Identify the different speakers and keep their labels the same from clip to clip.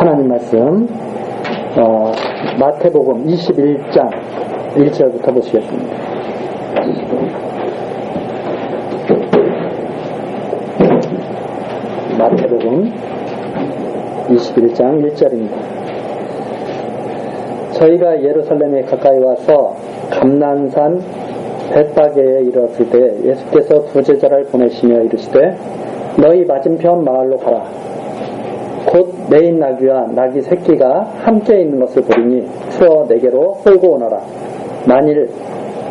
Speaker 1: 하나님 말씀 마태복음 21장 1절부터 보시겠습니다. 마태복음 21장 1절입니다. 저희가 예루살렘에 가까이 와서 감난산 벳바게에 이르렀을 때 예수께서 두 제자를 보내시며 이르시되 너희 맞은편 마을로 가라. 곧 매인 나귀와 나귀 새끼가 함께 있는 것을 보리니 추어 내게로 끌고 오너라. 만일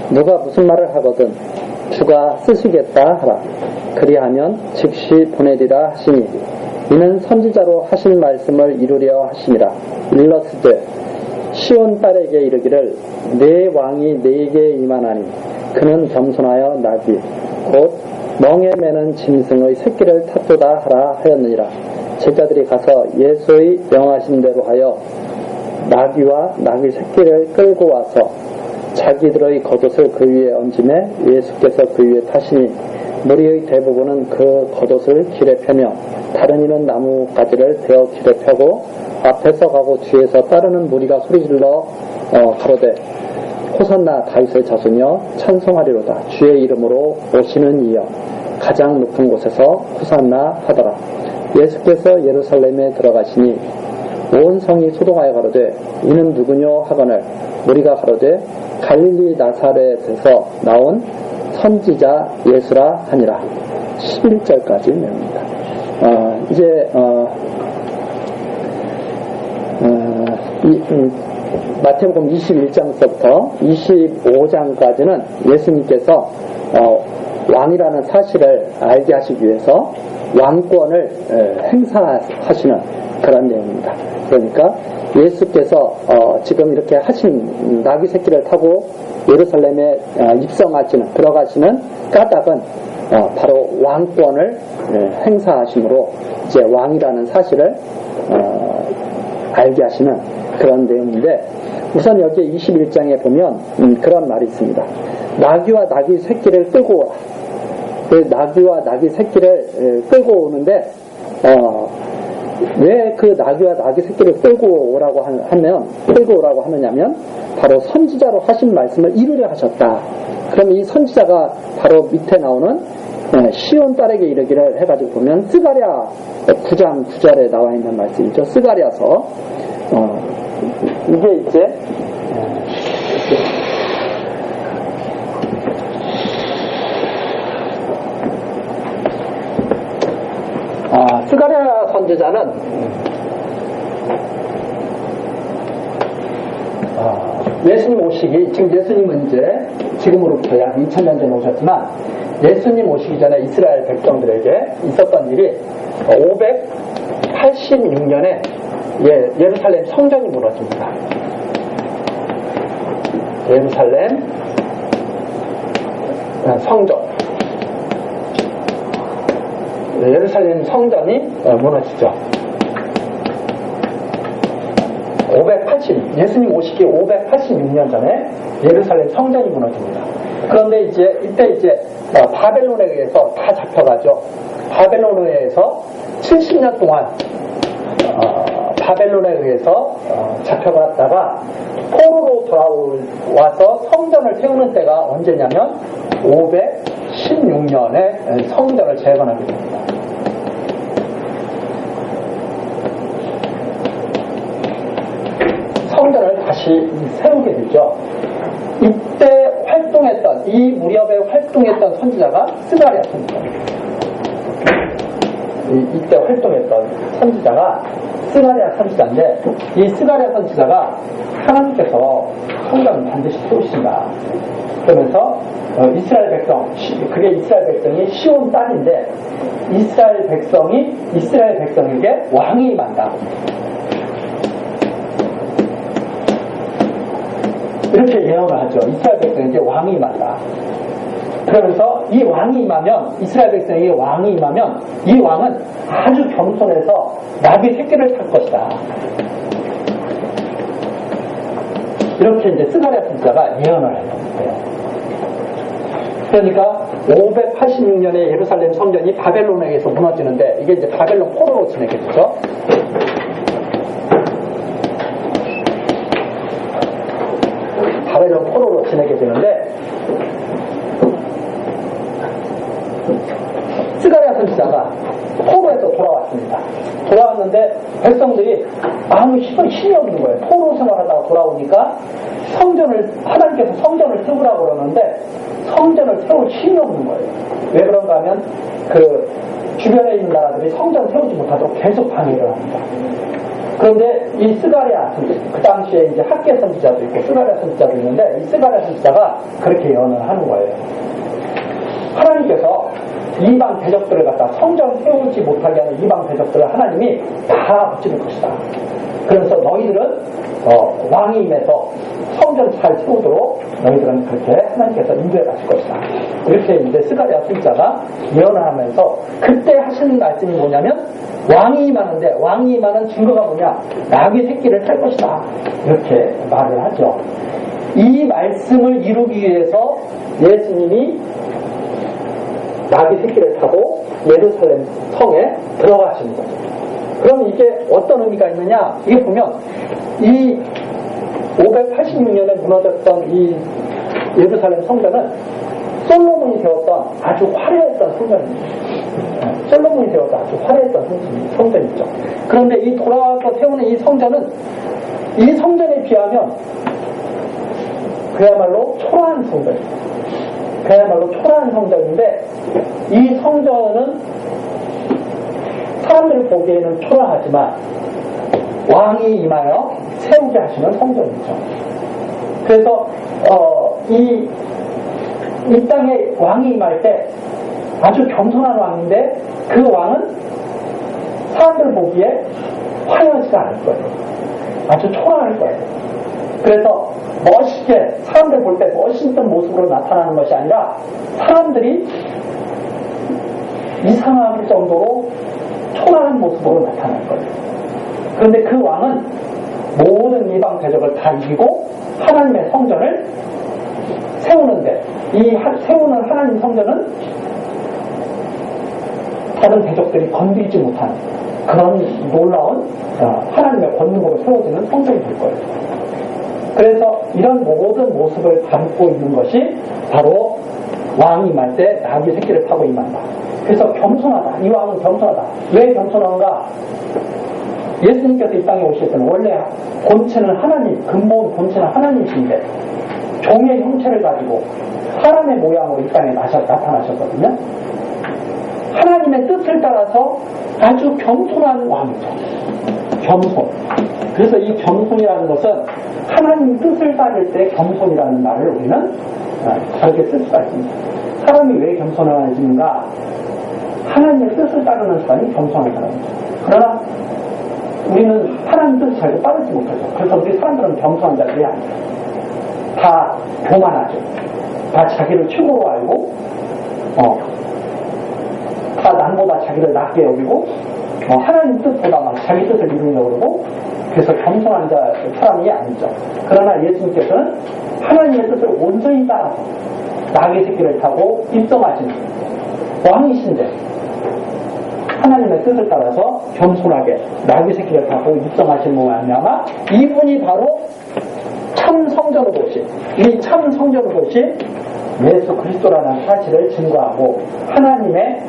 Speaker 1: 누가 무슨 말을 하거든 주가 쓰시겠다 하라. 그리하면 즉시 보내리라 하시니 이는 선지자로 하신 말씀을 이루려 하시니라. 일렀으되 시온 딸에게 이르기를 내 왕이 네게 임하나니 그는 겸손하여 나귀 곧 멍에 매는 짐승의 새끼를 탔도다 하라 하였느니라. 제자들이 가서 예수의 명하신 대로 하여 나귀와 나귀 새끼를 끌고 와서 자기들의 겉옷을 그 위에 얹음에 예수께서 그 위에 타시니 무리의 대부분은 그 겉옷을 길에 펴며 다른 이는 나무가지를 베어 길에 펴고 앞에서 가고 뒤에서 따르는 무리가 소리질러 가로되 호산나 다윗의 자손이여 찬송하리로다. 주의 이름으로 오시는 이여 가장 높은 곳에서 호산나 하더라. 예수께서 예루살렘에 들어가시니 온 성이 소동하여 가로되 이는 누구뇨 하거늘 무리가 가로되 갈릴리 나사렛에서 나온 선지자 예수라 하니라. 11절까지 내용입니다. 이제 마태복음 21장부터 25장까지는 예수님께서 왕이라는 사실을 알게 하시기 위해서 왕권을 행사하시는 그런 내용입니다. 그러니까 예수께서 지금 이렇게 하신 나귀 새끼를 타고 예루살렘에 입성하시는 들어가시는 까닭은 바로 왕권을 행사하심으로 이제 왕이라는 사실을 알게 하시는 그런 내용인데 우선 여기 21장에 보면 그런 말이 있습니다. 나귀와 나귀 새끼를 끌고 오라. 그 나귀와 나귀 새끼를 끌고 오는데 왜 그 나귀와 나귀 새끼를 끌고 오라고 하느냐면 바로 선지자로 하신 말씀을 이루려 하셨다. 그러면 이 선지자가 바로 밑에 나오는 시온 딸에게 이르기를 해가지고 보면 스가랴 9장 9절에 나와 있는 말씀이죠. 스가랴서 이게 이제 스가랴 선지자는 예수님 오시기 지금 예수님은 이제 지금으로부터 약 2000년 전에 오셨지만 예수님 오시기 전에 이스라엘 백성들에게 있었던 일이 586년에 예루살렘 성전이 무너집니다. 예루살렘 성전 예루살렘 성전이 무너지죠. 예수님 오시기 586년 전에 예루살렘 성전이 무너집니다. 그런데 이때 바벨론에 의해서 다 잡혀가죠. 바벨론에 의해서 70년 동안 바벨론에 의해서 잡혀갔다가 포로로 돌아와서 성전을 세우는 때가 언제냐면 516년에 성전을 재건하게 됩니다. 성전을 다시 세우게 되죠. 이때 이 무렵에 활동했던 선지자가 스가랴 선지자입니다. 이때 활동했던 선지자가 스가랴 선지자인데 이 스가랴 선지자가 하나님께서 성전을 반드시 세우신다. 그러면서 이스라엘 백성이 시온 딸인데 이스라엘 백성에게 왕이 임한다. 이렇게 예언을 하죠. 이스라엘 백성에게 왕이 임한다. 그러면서 이 왕이 임하면 이스라엘 백성에게 왕이 임하면 이 왕은 아주 겸손해서 나귀 새끼를 탈 것이다. 이렇게 이제 스가랴 선지자가 예언을 했던 거예요. 그러니까 586년에 예루살렘 성전이 바벨론에 의해서 무너지는데 이게 이제 바벨론 포로로 지내게 되죠. 돌아왔는데 백성들이 아무 힘이 없는 거예요. 포로 생활하다가 돌아오니까 하나님께서 성전을 세우라고 그러는데 성전을 세울 힘이 없는 거예요. 왜 그런가 하면 그 주변에 있는 나라들이 성전 세우지 못하도록 계속 방해를 합니다. 그런데 이 스가랴, 그 당시에 이제 학계 선지자도 있고 스가랴 선지자도 있는데 이 스가랴 선지자가 그렇게 예언을 하는 거예요. 하나님께서 이방 대적들을 갖다 성전 세우지 못하게 하는 이방 대적들을 하나님이 다 붙일 것이다. 그래서 너희들은 왕이 임해서 성전 잘 세우도록 너희들은 그렇게 하나님께서 인도해 가실 것이다. 이렇게 이제 스가랴 선지자가 예언을 하면서 그때 하시는 말씀이 뭐냐면 왕이 임하는데 왕이 임하는 증거가 뭐냐? 나귀 새끼를 탈 것이다. 이렇게 말을 하죠. 이 말씀을 이루기 위해서 예수님이 나귀 새끼를 타고 예루살렘 성에 들어가시는 거죠. 그럼 이게 어떤 의미가 있느냐? 이게 보면 이 586년에 무너졌던 이 예루살렘 성전은 솔로몬이 세웠던 아주 화려했던 성전입니다. 솔로몬이 세웠던 아주 화려했던 성전이죠. 그런데 이 돌아와서 세우는 이 성전에 비하면 그야말로 초라한 성전입니다. 그야말로 초라한 성전인데 이 성전은 사람들이 보기에는 초라하지만 왕이 임하여 세우게 하시는 성전이죠. 그래서 이 땅에 왕이 임할 때 아주 겸손한 왕인데 그 왕은 사람들 보기에 화려하지가 않을 거예요. 아주 초라할 거예요. 그래서 멋있게 사람들 볼 때 멋있는 모습으로 나타나는 것이 아니라 사람들이 이상할 정도로 초라한 모습으로 나타날 거예요. 그런데 그 왕은 모든 이방 대적을 다 이기고 하나님의 성전을 세우는데 이 세우는 하나님 성전은 다른 대적들이 건드리지 못하는 그런 놀라운 하나님의 권능으로 세워지는 성전이 될 거예요. 그래서 이런 모든 모습을 담고 있는 것이 바로 왕이 임할 때 나귀 새끼를 타고 임한다. 그래서 겸손하다. 이 왕은 겸손하다. 왜 겸손한가? 예수님께서 이 땅에 오실 때는 원래 본체는 하나님, 근본 본체는 하나님이신데 종의 형체를 가지고 사람의 모양으로 이 땅에 나타나셨거든요. 하나님의 뜻을 따라서 아주 겸손한 왕이죠. 겸손. 그래서 이 겸손이라는 것은 하나님 뜻을 따를 때 겸손이라는 말을 우리는 다르게 쓸 수가 있습니다. 사람이 왜 겸손해지는가? 하나님의 뜻을 따르는 사람이 겸손한 사람이죠. 그러나 우리는 하나님 뜻을 잘 따르지 못하죠. 그래서 우리 사람들은 겸손한 자들이 아니에요. 다 교만하죠. 다 자기를 최고로 알고 다 남보다 자기를 낮게 여기고 하나님 뜻보다 막 자기 뜻을 이루려고 그러고 그래서 겸손한 사람이 아니죠. 그러나 예수님께서는 하나님의 뜻을 온전히 따라서 나귀 새끼를 타고 입성하신 왕이신데 하나님의 뜻을 따라서 겸손하게 나귀 새끼를 타고 입성하신 모양이야마 이분이 바로 참 성전으로 오신 이 참 성전으로 오신 예수 그리스도라는 사실을 증거하고 하나님의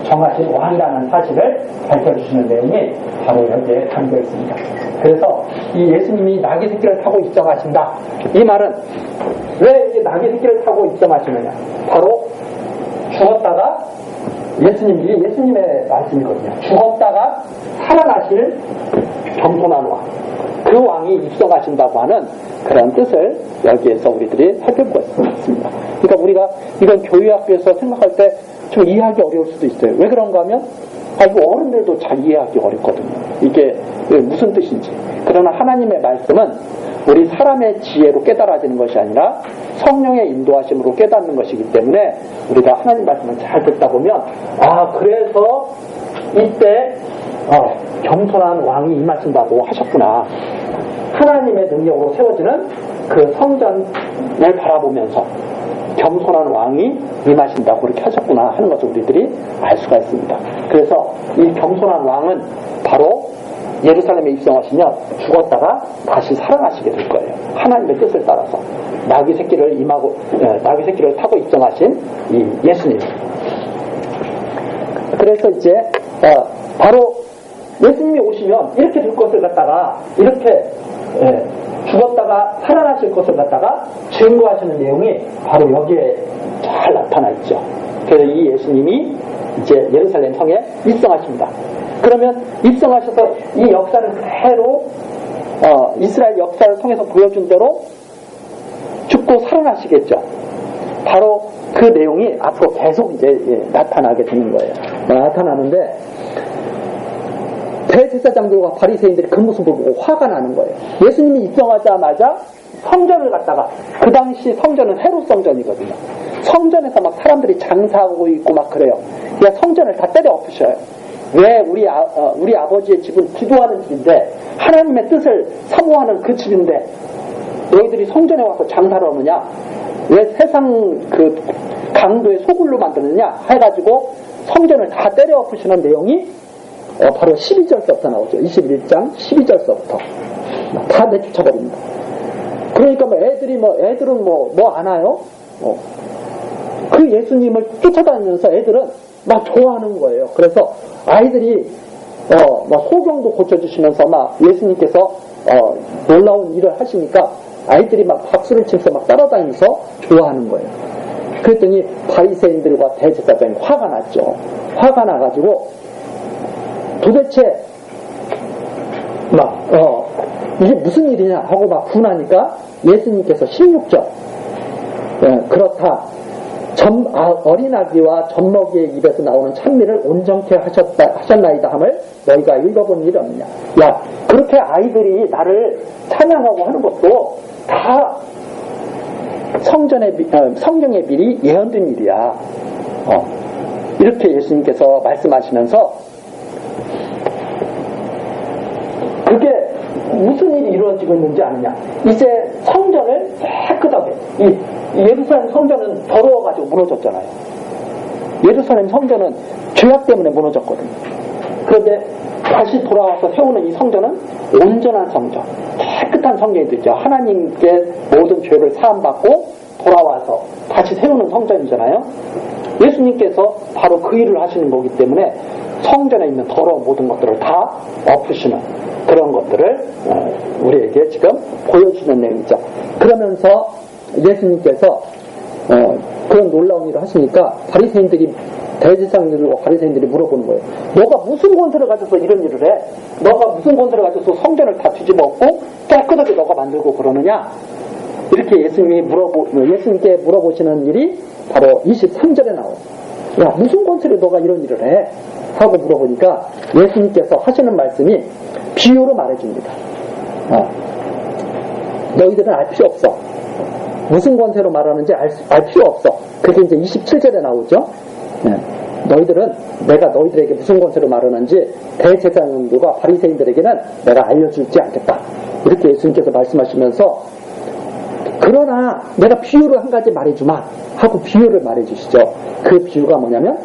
Speaker 1: 정하신 왕이라는 사실을 밝혀주시는 내용이 바로 여기에 담겨 있습니다. 그래서 이 예수님이 나귀 새끼를 타고 입성하신다. 이 말은 왜 이게 나귀 새끼를 타고 입성하시느냐? 바로 죽었다가 예수님의 말씀이거든요. 죽었다가 살아나실 겸손한 왕. 그 왕이 입성하신다고 하는 그런 뜻을 여기에서 우리들이 살펴보고 있습니다. 그러니까 우리가 이건 교회학교에서 생각할 때 좀 이해하기 어려울 수도 있어요. 왜 그런가 하면 이거 어른들도 잘 이해하기 어렵거든요. 이게 무슨 뜻인지. 그러나 하나님의 말씀은 우리 사람의 지혜로 깨달아지는 것이 아니라 성령의 인도하심으로 깨닫는 것이기 때문에 우리가 하나님 말씀을 잘 듣다 보면 그래서 이때 겸손한 왕이 임하신다고 하셨구나. 하나님의 능력으로 세워지는 그 성전을 바라보면서 겸손한 왕이 임하신다고 그렇게 하셨구나 하는 것을 우리들이 알 수가 있습니다. 그래서 이 겸손한 왕은 바로 예루살렘에 입성하시면 죽었다가 다시 살아나시게 될 거예요. 하나님의 뜻을 따라서 나귀 새끼를 타고 입성하신 이 예수님. 그래서 이제 바로 예수님이 오시면 이렇게 될 것을 갖다가 이렇게 죽었다가 살아나실 것을 갖다가 증거하시는 내용이 바로 여기에 잘 나타나 있죠. 그래서 이 예수님이 이제 예루살렘 성에 입성하십니다. 그러면 입성하셔서 이 역사를 그대로 이스라엘 역사를 통해서 보여준 대로 죽고 살아나시겠죠. 바로 그 내용이 앞으로 계속 이제 나타나게 되는 거예요. 나타나는데 대제사장들과 바리새인들이 그 모습을 보고 화가 나는 거예요. 예수님이 입성하자마자 성전을 갖다가, 그 당시 성전은 헤롯 성전이거든요. 성전에서 막 사람들이 장사하고 있고 막 그래요. 그냥 성전을 다 때려 엎으셔요. 왜 우리 아버지의 집은 기도하는 집인데, 하나님의 뜻을 사모하는 그 집인데 너희들이 성전에 와서 장사를 하느냐, 왜 세상 그 강도의 소굴로 만드느냐 해가지고 성전을 다 때려 엎으시는 내용이 바로 12절서부터 나오죠. 21장 12절서부터 다 내쫓아버립니다. 그러니까 애들은 뭐 안 와요? 그 예수님을 쫓아다니면서 애들은 막 좋아하는 거예요. 그래서 아이들이 막 소경도 고쳐주시면서 막 예수님께서 놀라운 일을 하시니까 아이들이 막 박수를 치면서 막 따라다니면서 좋아하는 거예요. 그랬더니 바리새인들과 대제사장이 화가 났죠. 화가 나가지고 도대체 이게 무슨 일이냐 하고 막 분하니까 예수님께서 16절 그렇다. 어린아기와 젖먹이의 입에서 나오는 찬미를 온전케 하셨나이다 함을 너희가 읽어본 일이 없느냐. 야, 그렇게 아이들이 나를 찬양하고 하는 것도 다 성경의 미리 예언된 일이야. 이렇게 예수님께서 말씀하시면서 그게 무슨 일이 이루어지고 있는지 아느냐. 이제 성전을 깨끗하게, 이 예루살렘 성전은 더러워가지고 무너졌잖아요. 예루살렘 성전은 죄악 때문에 무너졌거든요. 그런데 다시 돌아와서 세우는 이 성전은 온전한 성전, 깨끗한 성전이 되죠. 하나님께 모든 죄를 사함받고 돌아와서 다시 세우는 성전이잖아요. 예수님께서 바로 그 일을 하시는 거기 때문에 성전에 있는 더러운 모든 것들을 다 엎으시는 그런 것들을 우리에게 지금 보여주는 내용이죠. 그러면서 예수님께서 그런 놀라운 일을 하시니까 대제사장들과 바리새인들이 물어보는 거예요. 너가 무슨 권세를 가져서 이런 일을 해? 너가 무슨 권세를 가져서 성전을 다 뒤집어 엎고 깨끗하게 너가 만들고 그러느냐? 이렇게 예수님께 물어보시는 일이 바로 23절에 나와요. 야, 무슨 권세로 너가 이런 일을 해? 하고 물어보니까 예수님께서 하시는 말씀이 비유로 말해줍니다. 너희들은 알 필요 없어. 무슨 권세로 말하는지 알 필요 없어. 그게 이제 27절에 나오죠. 너희들은 내가 너희들에게 무슨 권세로 말하는지 대제사장들과 바리새인들에게는 내가 알려주지 않겠다. 이렇게 예수님께서 말씀하시면서 그러나 내가 비유를 한 가지 말해주마 하고 비유를 말해주시죠. 그 비유가 뭐냐면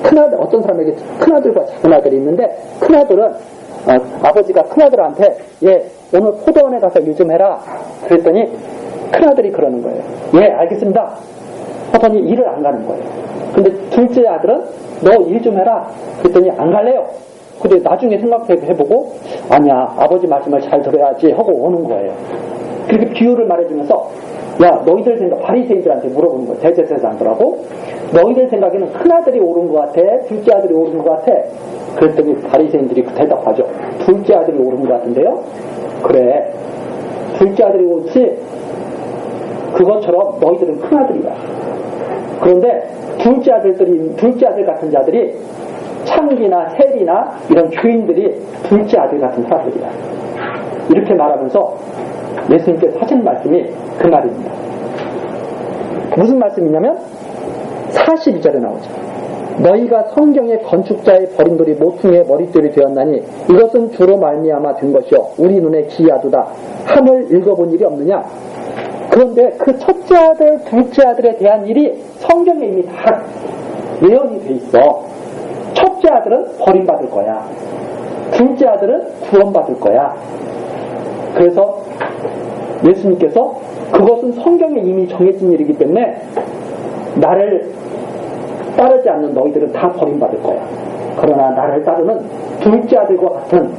Speaker 1: 큰아들, 어떤 사람에게 큰아들과 작은아들이 있는데 큰아들은 아버지가 큰아들한테 얘 오늘 포도원에 가서 일 좀 해라 그랬더니 큰아들이 그러는 거예요. 예, 알겠습니다 하더니 일을 안 가는 거예요. 근데 둘째 아들은 너 일 좀 해라 그랬더니 안 갈래요. 근데 나중에 생각해보고 아니야, 아버지 말씀을 잘 들어야지 하고 오는 거예요. 그렇게 비유를 말해주면서 야, 너희들 생각, 바리새인들한테 물어보는 거예요. 대제사장들하고 너희들 생각에는 큰아들이 옳은 것 같아? 둘째 아들이 옳은 것 같아? 그랬더니 바리새인들이 대답하죠. 둘째 아들이 옳은 것 같은데요? 그래, 둘째 아들이 옳지 그것처럼 너희들은 큰아들이야. 그런데 둘째 아들 같은 자들이 창기나 셀이나 이런 죄인들이 둘째 아들 같은 사람들이야. 이렇게 말하면서 예수님께서 하신 말씀이 그 말입니다. 무슨 말씀이냐면 42절에 나오죠. 너희가 성경의 건축자의 버린 돌이 모퉁이의 머릿돌이 되었나니 이것은 주로 말미암아 된 것이요 우리 눈에 기이하도다 함을 읽어본 일이 없느냐. 그런데 그 첫째 아들, 둘째 아들에 대한 일이 성경에 이미 다 예언이 돼 있어. 첫째 아들은 버림받을 거야. 둘째 아들은 구원받을 거야. 그래서 예수님께서 그것은 성경에 이미 정해진 일이기 때문에 나를 따르지 않는 너희들은 다 버림받을 거야. 그러나 나를 따르는 둘째 아들과 같은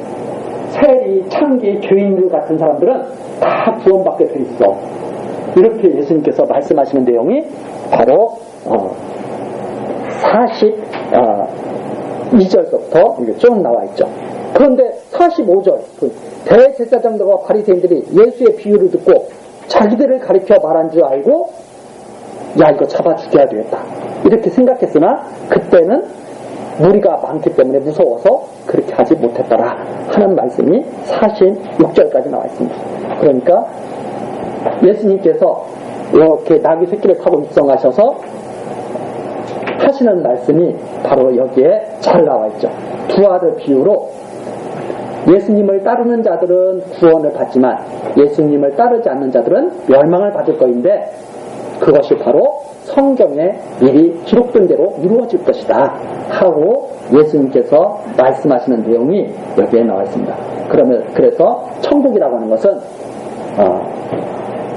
Speaker 1: 세리, 창기, 교인들 같은 사람들은 다 구원받게 돼 있어. 이렇게 예수님께서 말씀하시는 내용이 바로 42절부터 이게 쭉 나와 있죠. 그런데 45절 대제사장들과 바리새인들이 예수의 비유를 듣고 자기들을 가리켜 말한 줄 알고 야 이거 잡아 죽여야 되겠다 이렇게 생각했으나 그때는 무리가 많기 때문에 무서워서 그렇게 하지 못했더라 하는 말씀이 46절까지 나와 있습니다. 그러니까 예수님께서 이렇게 나귀 새끼를 타고 입성하셔서 하시는 말씀이 바로 여기에 잘 나와 있죠. 두 아들 비유로 예수님을 따르는 자들은 구원을 받지만 예수님을 따르지 않는 자들은 멸망을 받을 것인데 그것이 바로 성경에 미리 기록된 대로 이루어질 것이다 하고 예수님께서 말씀하시는 내용이 여기에 나와 있습니다. 그래서 천국이라고 하는 것은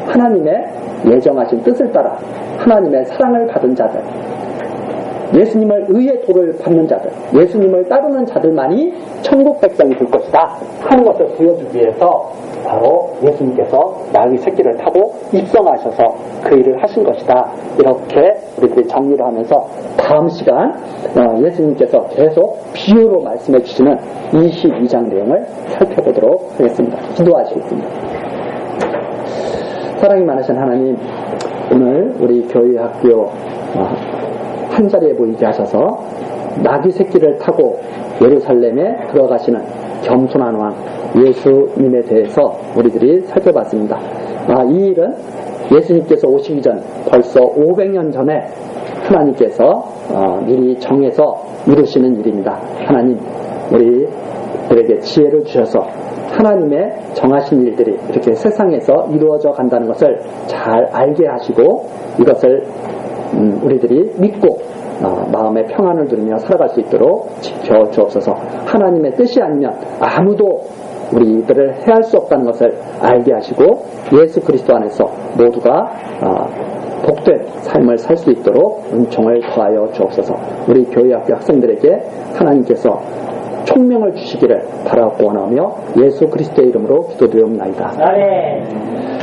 Speaker 1: 하나님의 예정하신 뜻을 따라 하나님의 사랑을 받은 자들, 예수님을 의의 도를 받는 자들, 예수님을 따르는 자들만이 천국 백성이 될 것이다 하는 것을 보여주기 위해서 바로 예수님께서 나귀 새끼를 타고 입성하셔서 그 일을 하신 것이다. 이렇게 우리들이 정리를 하면서 다음 시간 예수님께서 계속 비유로 말씀해 주시는 22장 내용을 살펴보도록 하겠습니다. 기도하시겠습니다. 사랑이 많으신 하나님, 오늘 우리 교회 학교 한 자리에 모이게 하셔서 나귀 새끼를 타고 예루살렘에 들어가시는 겸손한 왕 예수님에 대해서 우리들이 살펴봤습니다. 이 일은 예수님께서 오시기 전 벌써 500년 전에 하나님께서 미리 정해서 이루시는 일입니다. 하나님, 우리들에게 지혜를 주셔서 하나님의 정하신 일들이 이렇게 세상에서 이루어져 간다는 것을 잘 알게 하시고 이것을 우리들이 믿고 마음의 평안을 누리며 살아갈 수 있도록 지켜주옵소서. 하나님의 뜻이 아니면 아무도 우리들을 해할 수 없다는 것을 알게 하시고 예수 그리스도 안에서 모두가 복된 삶을 살 수 있도록 은총을 더하여 주옵소서. 우리 교회 학교 학생들에게 하나님께서 총명을 주시기를 바라고 원하며 예수 그리스도의 이름으로 기도드리옵나이다. 아멘.